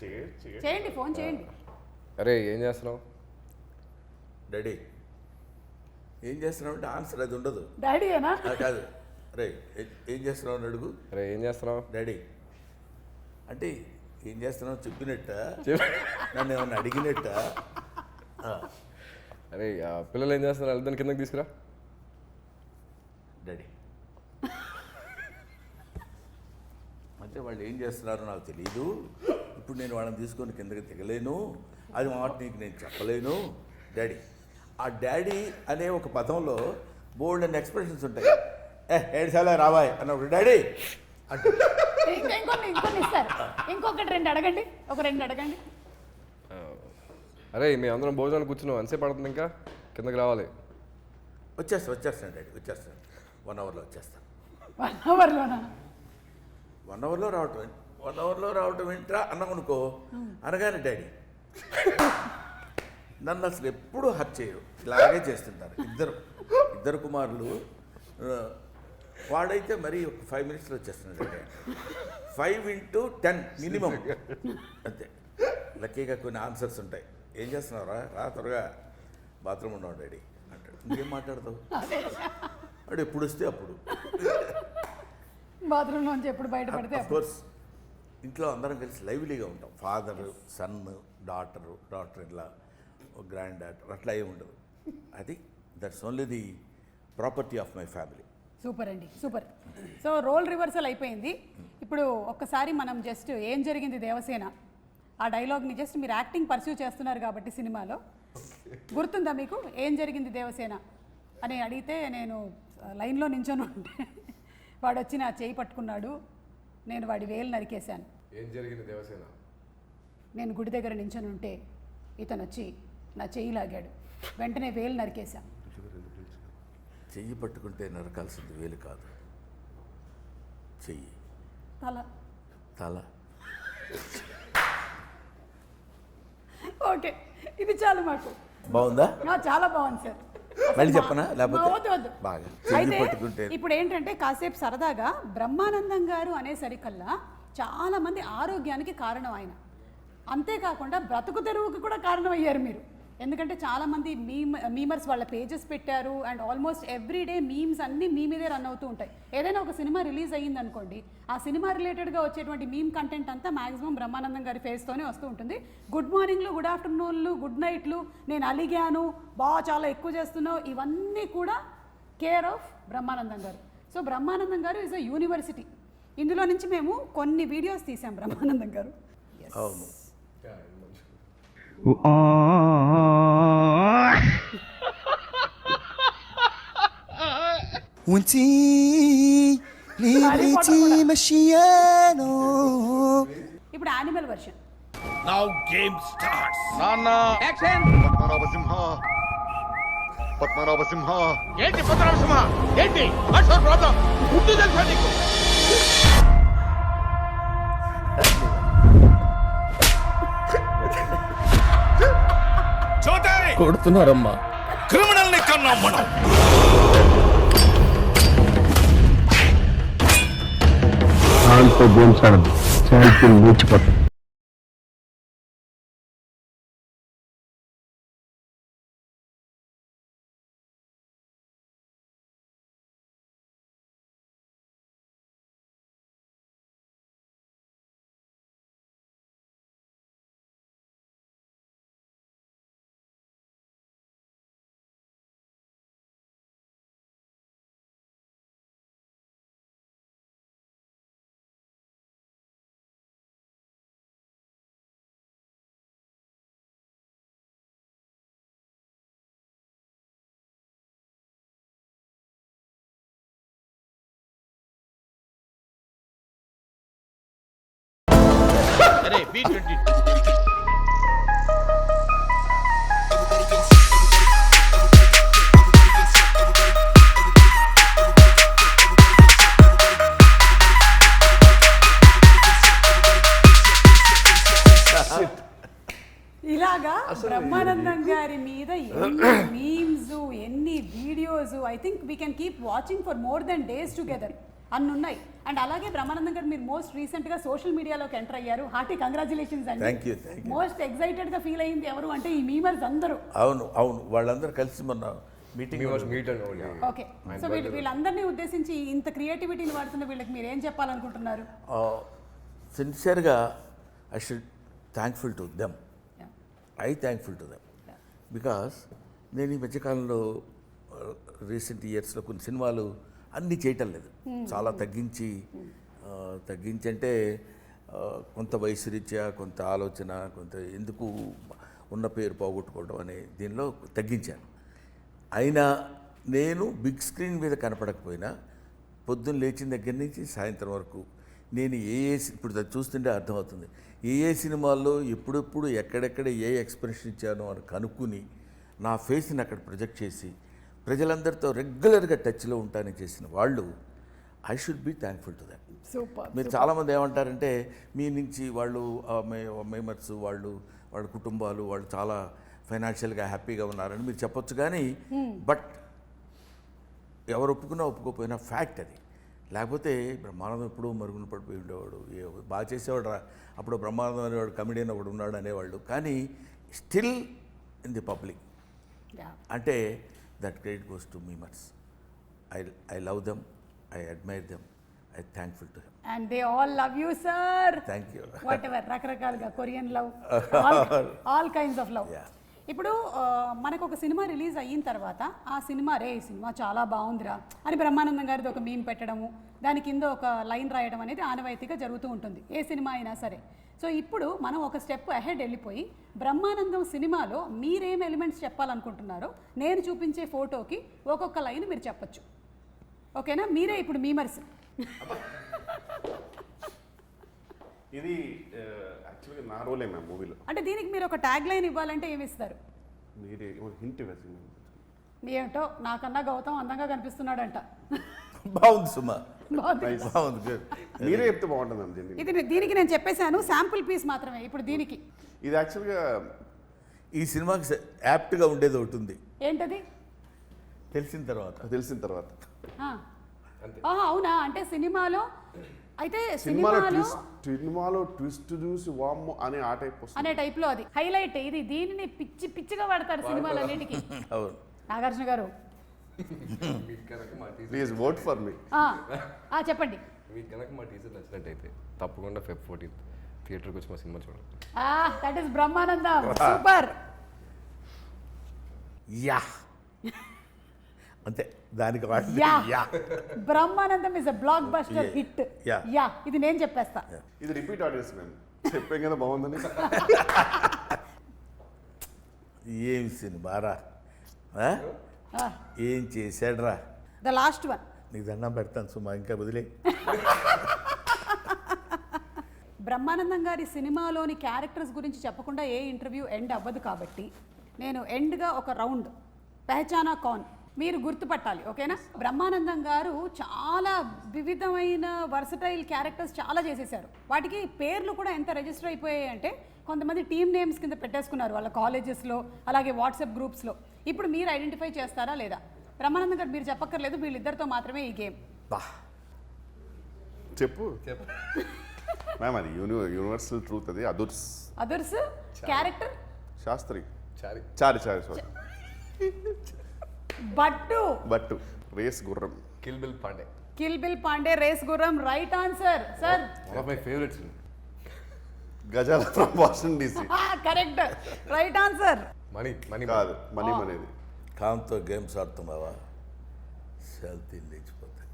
చేయండి, ఫోన్ చేయండి. అరే ఏం చేస్తున్నావు డాడీ? ఏం చేస్తున్నావు అంటే ఆన్సర్ అది ఉండదు. డాడీ ఏనా? కాదు, రే ఏం చేస్తున్నావు అని అడుగు. అరే ఏం చేస్తున్నావు డాడీ అంటే ఏం చేస్తున్నావు చెప్పినట్ట, నన్ను ఏమన్నా అడిగినట్ట. అరే పిల్లలు ఏం చేస్తున్నారు, వెళ్తాను కిందకి తీసుకురా. డాడీ అంటే వాళ్ళు ఏం చేస్తున్నారో నాకు తెలియదు. ఇప్పుడు నేను వాళ్ళని తీసుకొని కిందకి దిగలేను, అది మాట నీకు నేను చెప్పలేను డాడీ. ఆ డాడీ అనే ఒక పదంలో బోల్డ్ అండ్ ఎక్స్ప్రెషన్స్ ఉంటాయి. ఏడుసార్లు రావాయ్ అన్నప్పుడు డాడీ అంటే ఇంకొన్ని ఇస్తారు. ఇంకొకటి 2 అడగండి, ఒక 2 అడగండి. అరే మీ అందరం భోజనానికి కూర్చున్నావు, ఎంతసేపు పడుతుంది, ఇంకా కిందకి రావాలి. వచ్చేస్తాను డాడీ, వచ్చేస్తాను. 1 అవర్లో వచ్చేస్తాను. 1 అవర్లోనా? 1 అవర్లో రావటం, 1 అవర్లో రావటం ఏంట్రా అన్నామనుకో, అనగానే డాడీ నన్ను అసలు ఎప్పుడూ హర్ట్ చేయరు, ఇలాగే చేస్తుంటారు. ఇద్దరు కుమారులు. వాడైతే మరీ ఒక 5 మినిట్స్లో వచ్చేస్తున్నాడు. 5 × 10 మినిమం అంతే. లక్కీగా కొన్ని ఆన్సర్స్ ఉంటాయి. ఏం చేస్తున్నావురా, రా త్వరగా బాత్రూమ్ ఉన్నావు డాడీ అంటాడు. ఇంకేం మాట్లాడతావు? వాడు ఎప్పుడు వస్తే అప్పుడు బాత్రూంలోంచి ఎప్పుడు బయటపడితే. కోర్స్ ఇంట్లో అందరం కలిసి లైవ్లీగా ఉంటాం. ఫాదర్, సన్, డాటర్ ఇలా, గ్రాండ్ డాటర్, అట్లా ఏమి ఉండదు. అది that's only the property of my family. Super అండి, సూపర్. సో రోల్ రివర్సల్ అయిపోయింది. ఇప్పుడు ఒక్కసారి మనం జస్ట్ ఏం జరిగింది దేవసేన ఆ డైలాగ్ని జస్ట్ మీరు యాక్టింగ్ పర్స్యూ చేస్తున్నారు కాబట్టి సినిమాలో గుర్తుందా మీకు? ఏం జరిగింది దేవసేన అని అడిగితే నేను లైన్లో నించొని ఉంటే వాడు వచ్చి నా చేయి పట్టుకున్నాడు, నేను వాడి వేలు నరికేశాను. ఏం జరిగింది దేవసేన? నేను గుడి దగ్గర నించొని ఉంటే ఇతను వచ్చి నా చెయ్యి లాగాడు, వెంటనే వేలు నరికేశాను. చెయ్యి పట్టుకుంటే నరకాల్సింది వేలు కాదు, చెయ్యి, తల. ఓకే, ఇది చాలు మాకు. బాగుందా? చాలా బాగుంది సార్. మళ్ళీ చెప్పనా? లేకపోతే వద్దు. అయితే ఇప్పుడు ఏంటంటే కాసేపు సరదాగా బ్రహ్మానందం గారు అనేసరికల్లా చాలా మంది ఆరోగ్యానికి కారణం ఆయన. అంతేకాకుండా బ్రతుకు తెరువుకి కూడా కారణం అయ్యారు మీరు. ఎందుకంటే చాలామంది మీమర్స్ వాళ్ళ పేజెస్ పెట్టారు and almost every day memes అన్నీ మీ మీదే రన్ అవుతూ ఉంటాయి. ఏదైనా ఒక సినిమా రిలీజ్ అయ్యింది అనుకోండి, ఆ సినిమా రిలేటెడ్గా వచ్చేటువంటి మీమ్ కంటెంట్ అంతా మాక్సిమం బ్రహ్మానందం గారి ఫేస్తోనే వస్తూ ఉంటుంది. గుడ్ మార్నింగ్లు, గుడ్ ఆఫ్టర్నూన్లు, గుడ్ నైట్లు, నేను అలిగాను, చాలా ఎక్కువ చేస్తున్నావు, ఇవన్నీ కూడా కేర్ ఆఫ్ బ్రహ్మానందం గారు. సో బ్రహ్మానందం గారు ఈజ్ అ యూనివర్సిటీ. ఇందులో నుంచి మేము కొన్ని వీడియోస్ తీసాం బ్రహ్మానందం గారు. అవును. وانتي ليبريتي مشيانو. ఇప్పుడు animal version. Now game starts. పద్మనాభ సింహ ఏంటి పద్మనాభసింహ? ఏంటి వాట్స్ యువర్ ప్రాబ్లం? గుడ్డు తెలుసా నీకు? చోటే కొడుతున్నారమ్మా. క్రిమినల్ ని కన్నాం మనం. దాంతో గేమ్స్ ఆడదు, ఛాంపియన్ మూర్చిపోతాం. అరే B20. ఇలాగా బ్రహ్మానందం గారి మీద ఎన్ని మీమ్స్, ఎన్ని videos, I think we can keep watching for more than days together అన్ని ఉన్నాయి. అండ్ అలాగే బ్రహ్మానందం గారు మీరు మోస్ట్ రీసెంట్గా సోషల్ మీడియాలోకి ఎంటర్ అయ్యారు. హార్టీ కంగ్రాచులేషన్స్ అండి. Thank you. మోస్ట్ ఎక్సైటెడ్గా ఫీల్ అయింది ఎవరు అంటే ఈ మీమర్స్ అందరూ. అవును అవును, వాళ్ళందరూ కలిసి మొన్న మీటింగ్. ఓకే, సో వీళ్ళందరినీ ఉద్దేశించి ఇంత క్రియేటివిటీని వాడుతున్న వీళ్ళకి మీరు ఏం చెప్పాలనుకుంటున్నారు? సిన్సియర్గా I should thankful to them. Thankful to them because నేను ఈ మధ్యకాలంలో రీసెంట్ ఇయర్స్లో కొన్ని సినిమాలు అన్నీ చేయటం లేదు, చాలా తగ్గించి అంటే కొంత వయసు రీత్యా, కొంత ఆలోచన, కొంత ఎందుకు ఉన్న పేరు పోగొట్టుకోవడం అనే దీనిలో తగ్గించాను. అయినా నేను బిగ్ స్క్రీన్ మీద కనపడకపోయినా పొద్దున్న లేచిన దగ్గర నుంచి సాయంత్రం వరకు నేను ఇప్పుడు చూస్తుంటే అర్థమవుతుంది ఏ సినిమాల్లో ఎప్పుడెప్పుడు ఎక్కడెక్కడ ఏ ఎక్స్ప్రెషన్ ఇచ్చానో అని కనుక్కుని నా ఫేస్ని అక్కడ ప్రొజెక్ట్ చేసి ప్రజలందరితో రెగ్యులర్గా టచ్లో ఉంటానని చేసిన వాళ్ళు I should be thankful to that. Super. మీరు చాలామంది ఏమంటారంటే మీ నుంచి వాళ్ళు మెంబర్స్ వాళ్ళ కుటుంబాలు వాళ్ళు చాలా ఫైనాన్షియల్గా హ్యాపీగా ఉన్నారని మీరు చెప్పొచ్చు, కానీ బట్ ఎవరు ఒప్పుకున్నా ఒప్పుకోకపోయినా ఫ్యాక్ట్ అది. లేకపోతే బ్రహ్మానందం ఎప్పుడూ మరుగున పడిపోయి ఉండేవాడు, బాగా చేసేవాడు అప్పుడు బ్రహ్మానందం అనేవాడు, కమెడియన్ ఒకడు ఉన్నాడు అనేవాళ్ళు, కానీ స్టిల్ ఇన్ ది పబ్లిక్ అంటే that credit goes to memers. I love them, I admire them, I thankful to them. And they all love you sir. Thank you. Whatever, రకరకాలుగా Korean love, all kinds of love. ఇప్పుడు మనకు ఒక సినిమా రిలీజ్ అయిన తర్వాత ఆ సినిమా ఈ సినిమా చాలా బాగుందిరా అని బ్రహ్మానందం గారిది ఒక మీమ్ పెట్టడము, దాని కింద ఒక లైన్ రాయడం అనేది ఆనవాయితీగా జరుగుతూ ఉంటుంది ఏ సినిమా అయినా సరే. సో ఇప్పుడు మనం ఒక స్టెప్ అహెడ్ వెళ్ళిపోయి బ్రహ్మానందం సినిమాలో మీరేం ఎలిమెంట్స్ చెప్పాలనుకుంటున్నారో నేను చూపించే ఫోటోకి ఒక్కొక్క లైన్ మీరు చెప్పచ్చు. ఓకేనా? మీరే ఇప్పుడు మీమర్స్. ఇది యాక్చువల్గా నా రోలే మ్యామ్ మూవీలో. అంటే దీనికి మీరు ఒక ట్యాగ్ లైన్ ఇవ్వాలంటే ఏమి ఇస్తారు? మీరే హింట్ వేసి. ఏమిటో నాకన్నా గౌతమ్ అందంగా కనిపిస్తున్నాడంట. బాగుంది సుమా, బాగుంది. బాగుంది. మీరే చెప్తే బాగుంటుంది మ్యామ్ జెన్యున్. ఇది దీనికి నేను చెప్పేశాను, శాంపుల్ పీస్ మాత్రమే. ఇప్పుడు దీనికి ఇది యాక్చువల్గా ఈ సినిమాకి యాప్ట్గా ఉండేది ఒకటి ఉంది. ఏంటది? తెలిసిన తర్వాత తెలిసిన తర్వాత అవునా? అంటే సినిమాలో అయితే సినిమాలో సినిమాలో ట్విస్ట్ చూసి వామ్మో అనే ఆ టైప్ వస్తుంది. అనే టైప్ లో అది హైలైట్. ఇది దీనిని పిచ్చిగా వాడతారు సినిమాలన్నిటికీ. అవును. నాగార్జున గారు మీకు కనుక మా teaser please vote for me. చెప్పండి. మీకు కనుక మా టీజర్ నచ్చినట్టయితే తప్పకుండా Feb 14th థియేటర్కి వచ్చి మా సినిమా చూడండి. That is Brahmanandam. Super. Yeah అంతే దానికి yeah yeah Brahmanandam is a block buster Yeah. Hit. Yeah. Yeah ఇది నేను చెప్పేస్తా. ఇది రిపీట్ ఆడియన్స్ మేము చెప్పాం కదా బాగుందని. ఏం సినిమారా ఏం చేశాడ్రా. The last one. నీకు దండం పెడతాను సుమా, ఇంకా వదిలే. బ్రహ్మానందం గారి సినిమాలోని క్యారెక్టర్స్ గురించి చెప్పకుండా ఏ ఇంటర్వ్యూ ఎండ్ అవ్వదు కాబట్టి నేను ఎండ్గా ఒక రౌండ్ పెహచానా కౌన్ మీరు గుర్తుపట్టాలి. ఓకేనా? బ్రహ్మానందం గారు చాలా వివిధమైన వర్సటైల్ క్యారెక్టర్స్ చాలా చేసేసారు. వాటికి పేర్లు కూడా ఎంత రిజిస్టర్ అయిపోయాయి అంటే కొంతమంది టీమ్ నేమ్స్ కింద పెట్టేసుకున్నారు వాళ్ళ కాలేజెస్లో, అలాగే వాట్సాప్ గ్రూప్స్లో. ఇప్పుడు మీరు ఐడెంటిఫై చేస్తారా లేదా? బ్రహ్మానందం గారు మీరు చెప్పక్కర్లేదు, వీళ్ళిద్దరితో మాత్రమే ఈ గేమ్. బా చెప్పు మ్యామ్, అది యూనివర్సల్ ట్రూత్. అది others character Shastri Chari Chari sorry బట్టు Race Gurram Kill Bill Pandey. Kill Bill Pandey Race Gurram. Right answer sir. One of my favourites. Gajala from Washington DC. Correct. Right answer. Money కాదు మనీ అనేది. కాంతో గేమ్స్ ఆడుతున్నావా సెల్తీ లేచిపోతాయి.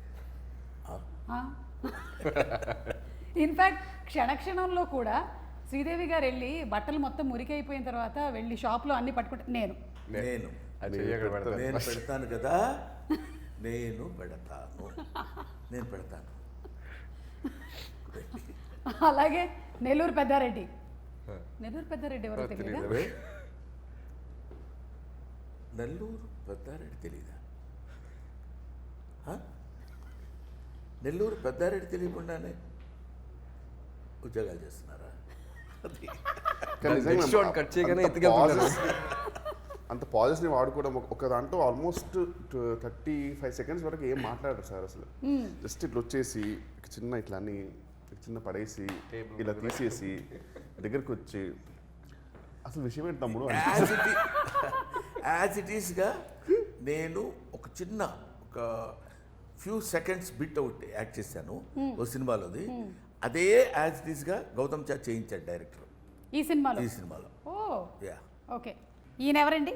ఇన్ఫ్యాక్ట్ క్షణక్షణంలో కూడా శ్రీదేవి గారు వెళ్ళి బట్టలు మొత్తం మురికైపోయిన తర్వాత వెళ్ళి షాప్లో అన్ని పట్టుకుంటే నేను అది చెయ్యక్కడ పెడతాను. నేను పెడతాను కదా, నేను పెడతాను. అలాగే నెల్లూరు పెద్దారెడ్డి. నెల్లూరు పెద్దారెడ్డి ఎవరో తెలియదా? నెల్లూరు పెద్దారెడ్డి తెలీదా? నెల్లూరు పెద్దారెడ్డి తెలియకుండానే ఉద్యోగాలు చేస్తున్నారా? Next shot cut చేయగానే ఎత్తుకెళ్తున్నారు. అంత పాజెస్ని వాడుకోవడం ఒక దాంట్లో ఆల్మోస్ట్ 35 seconds వరకు ఏం మాట్లాడరు సార్ అసలు. జస్ట్ ఇట్లా వచ్చేసి చిన్న ఇట్లా అన్ని చిన్న పడేసి ఇలా తీసేసి దగ్గరికి వచ్చి అసలు విషయం ఏంటి తమ్ముడు యాజ్ ఇట్ ఈస్గా నేను ఒక చిన్న ఒక few seconds bit out act చేశాను ఓ సినిమాలోది. అదే యాజ్ ఇట్ ఈస్గా గౌతమ్ చా చేయించాడు డైరెక్టర్ ఈ సినిమాలో. ఓ యా. ఓకే. ఈయన ఎవరండి?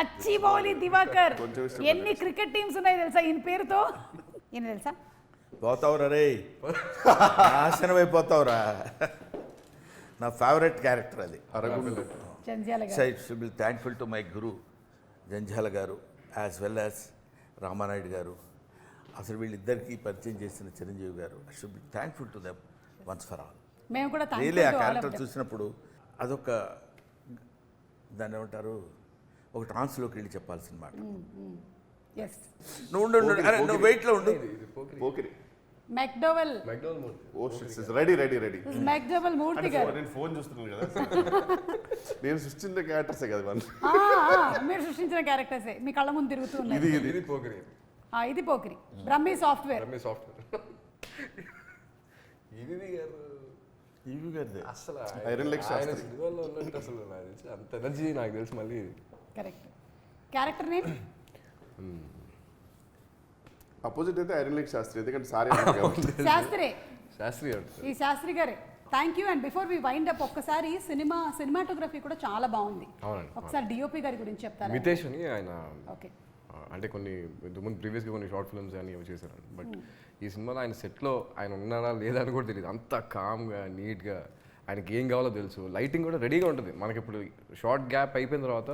గచ్చిబౌలి దివాకర్. కొంచెం ఇష్టం ఎన్ని క్రికెట్ టీమ్స్ ఉన్నాయి తెలుసా ఈయన పేరుతో? ఈయన తెలుసా? పోతావురా రే, నాశనం అయిపోతావురా. నా ఫేవరెట్ క్యారెక్టర్ అది. జంధ్యాల గారు. I should be thankful to my guru Jandhyala గారు యాజ్ వెల్ యాజ్ రామానాయుడు గారు. అసలు వీళ్ళిద్దరికీ పరిచయం చేసిన చిరంజీవి గారు. I should be thankful to them once for all. మేము కూడా రియలీ ఆ క్యారెక్టర్ చూసినప్పుడు అదొక దాన్ని ఏమంటారు, ఒక ట్రాన్స్లోకి వెళ్ళి చెప్పాల్సిన మాట. నువ్వు నువ్వు వెయిట్లో ఉండు. Pokiri McDowell. Oh shit ready McDowell Murthy గారు. నేను ఫోన్ చూస్తున్నాను కదా. నేను సృష్టించిన క్యారెక్టర్సే కదా వాళ్ళు. మీరు సృష్టించిన క్యారెక్టర్సే మీ కళ్ళ ముందు తిరుగుతూ ఉన్నాయి. ఇది పోకిరి. ఇది పోకిరి. బ్రహ్మి సాఫ్ట్వేర్. ఇవి గారిదే అసలు ఐరన్ లెగ్ శాస్త్రి. సినిమాలో ఉన్నట్టు అసలు నాకు తెలిసి అంత ఎనర్జీ నాకు తెలిసి మళ్ళీ. కరెక్ట్. క్యారెక్టర్ నేమ్ అపోజిట్ అయితే ఐరన్ లెగ్ శాస్త్రి, ఎందుకంటే సారీ శాస్త్రి. శాస్త్రి ఈ శాస్త్రి గారే. Thank you. And before we wind up ఒక్కసారి సినిమాటోగ్రఫీ కూడా చాలా బాగుంది. ఒకసారి డిఓపి గారి గురించి చెప్తారా? మితేష్ అని ఆయన. ఓకే. అంటే కొన్ని ఇంతకుముందు ప్రీవియస్గా కొన్ని షార్ట్ ఫిల్మ్స్ అని అవి చేశారు. బట్ ఈ సినిమాలో ఆయన సెట్లో ఆయన ఉన్నారా లేదా అని కూడా తెలియదు. అంత కామ్గా నీట్గా ఆయనకి ఏం కావాలో తెలుసు. లైటింగ్ కూడా రెడీగా ఉంటుంది. మనకి ఇప్పుడు షార్ట్ గ్యాప్ అయిపోయిన తర్వాత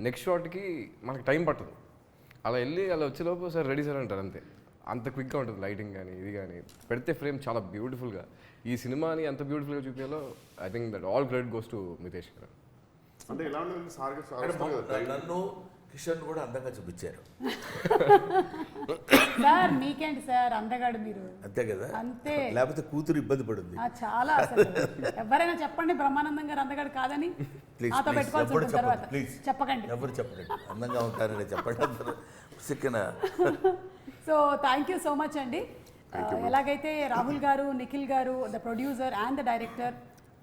నెక్స్ట్ షార్ట్కి మనకి టైం పట్టదు. అలా వెళ్ళి అలా వచ్చేలోపు సార్ రెడీ సార్ అంటారు అంతే. అంత క్విక్గా ఉంటుంది లైటింగ్ కానీ ఇది కానీ. పెడితే ఫ్రేమ్ చాలా బ్యూటిఫుల్గా. ఈ సినిమాని ఎంత బ్యూటిఫుల్గా చూపించాలో I think that all credit goes to Mitesh గారు. అంటే ఎలా ఉంటుంది సార్ నన్ను కిషన్ కూడా అందంగా చూపించారు. సార్ మీకేంటి సార్ అందగాడు మీరు. అంతే కదా, అంతే. లేకపోతే కూతురు ఇబ్బంది పడుతుంది. చాలా అసలు ఎవరైనా చెప్పండి బ్రహ్మానందం గారు అందగాడు కాదని. నాతో పెట్టుకోవాల్సి ఉంటుంది తర్వాత. చెప్పకండి, ఎవరు చెప్పండి అందంగా ఉంటారని చెప్పండి అందరూ. సిక్కన. So thank you so much అండి. ఎలాగైతే రాహుల్ గారు, నిఖిల్ గారు, the producer and the director,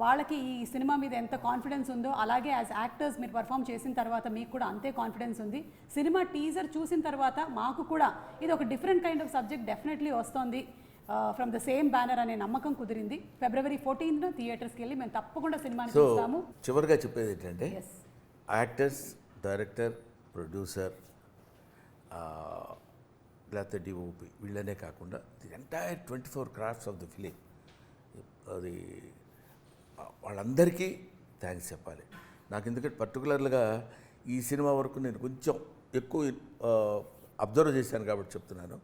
వాళ్ళకి ఈ సినిమా మీద ఎంత కాన్ఫిడెన్స్ ఉందో అలాగే యాజ్ యాక్టర్స్ మీరు పర్ఫామ్ చేసిన తర్వాత మీకు కూడా అంతే కాన్ఫిడెన్స్ ఉంది. సినిమా టీజర్ చూసిన తర్వాత మాకు కూడా ఇది ఒక different kind of subject definitely వస్తుంది ఫ్రమ్ ద సేమ్ బ్యానర్ అనే నమ్మకం కుదిరింది. February 14th థియేటర్స్కి వెళ్ళి మేము తప్పకుండా సినిమాని సో చూస్తాము. చివరిగా చెప్పేది ఏంటంటే ఎస్, యాక్టర్స్, డైరెక్టర్, ప్రొడ్యూసర్, లేకపోతే డిఓపి వీళ్ళనే కాకుండా the entire 24 crafts of the film, అది వాళ్ళందరికీ థ్యాంక్స్ చెప్పాలి. నాకు ఎందుకంటే పర్టికులర్గా ఈ సినిమా వరకు నేను కొంచెం ఎక్కువ అబ్జర్వ్ చేశాను కాబట్టి చెప్తున్నాను.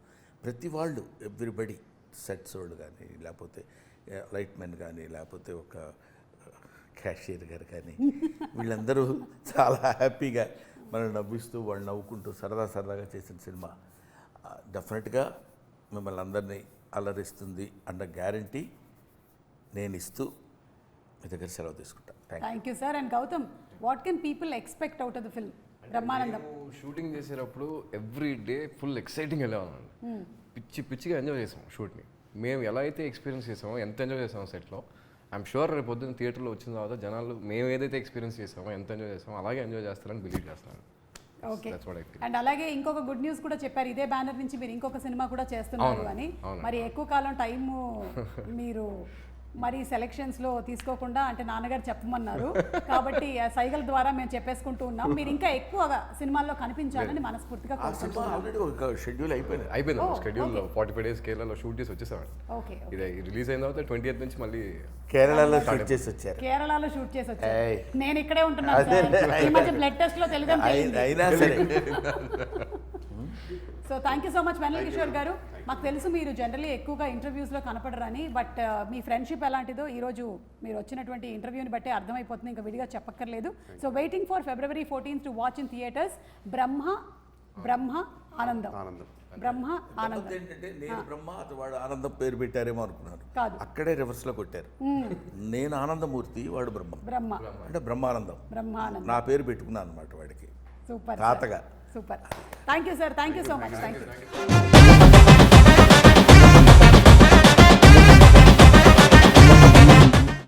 ప్రతి వాళ్ళు ఎవ్రీబడి, సెట్స్ వాళ్ళు కానీ, లేకపోతే లైట్ మెన్ కానీ, లేకపోతే ఒక క్యాషియర్ గారు కానీ, వీళ్ళందరూ చాలా హ్యాపీగా మనం నవ్విస్తూ వాళ్ళు నవ్వుకుంటూ సరదాగా చేసిన సినిమా డెఫినెట్గా మిమ్మల్ని అందరినీ అలరిస్తుంది అన్న గ్యారంటీ నేను ఇస్తూ మీ దగ్గర సెలవు తీసుకుంటా. Thank you sir. And Gautam, what can people expect out of the film Brahmanandam? Shooting చేసేటప్పుడు ఎవ్రీ డే ఫుల్ ఎక్సైటింగ్ వెళ్ళేవాళ్ళం. పిచ్చిగా ఎంజాయ్ చేసాం షూట్ని. మేము ఎలా అయితే ఎక్స్పీరియన్స్ చేసామో, ఎంత ఎంజాయ్ చేసామో సెట్లో, ఐఎమ్ షూర్ రేపు పొద్దున్న థియేటర్లో వచ్చిన తర్వాత జనాలు మేము ఏదైతే ఎక్స్పీరియన్స్ చేసామో, ఎంత ఎంజాయ్ చేసామో అలాగే ఎంజాయ్ చేస్తారని బిలీవ్ చేస్తున్నాను. Okay. That's what I feel. And అలాగే ఇంకొక గుడ్ న్యూస్ కూడా చెప్పారు, ఇదే బ్యానర్ నుంచి మీరు ఇంకొక సినిమా కూడా చేస్తున్నారు అని. మరి ఎక్కువ కాలం టైము మీరు మరి సెలెక్షన్స్లో తీసుకోకుండా, అంటే నాన్నగారు చెప్పమన్నారు కాబట్టి ఆ సైగల ద్వారా మేము చెప్పేసుకుంటూ ఉన్నాం. మీరు ఇంకా ఎక్కువగా సినిమాల్లో కనిపించాలని మనస్ఫూర్తిగా ఆ సినిమా ఆల్రెడీ ఒక షెడ్యూల్ అయిపోయింది. షెడ్యూల్ 45 days కేరళలో షూట్ చేసి వచ్చేసామండి. ఓకే. ఇది రిలీజ్ అయిన తర్వాత 20th నుంచి మళ్ళీ కేరళలో షూట్ చేసి వచ్చారు. కేరళలో షూట్ చేసి వచ్చారు. ఏయ్. నేను ఇక్కడే ఉంటున్నాను సార్. ఈ మధ్య బ్లడ్ టెస్ట్ లో తెలుగు అయినా సరే so thank you so much Vennela Kishore గారు. మాకు తెలుసు మీరు జనరల్లీ ఎక్కువగా ఇంటర్వ్యూస్లో కనపడరని, బట్ మీ ఫ్రెండ్షిప్ ఎలాంటిదో ఈరోజు మీరు వచ్చినటువంటి ఇంటర్వ్యూని బట్టే అర్థమైపోతుంది, ఇంకా విడిగా చెప్పక్కర్లేదు. So waiting for February 14th to watch in theatres Brahma Anandam. Brahma ఆనందం ఏంటంటే నేను బ్రహ్మ, అతను వాడు ఆనందం పేరు పెట్టారేమో అనుకున్నాను. కాదు, అక్కడే రివర్స్లో కొట్టారు. నేను ఆనందమూర్తి, వాడు బ్రహ్మ అంటే బ్రహ్మానందం. బ్రహ్మానందం నా పేరు పెట్టుకున్నాను అనమాట వాడికి సూపర్ తాతగా. Super. Thank you sir. Thank you so much. Thank you.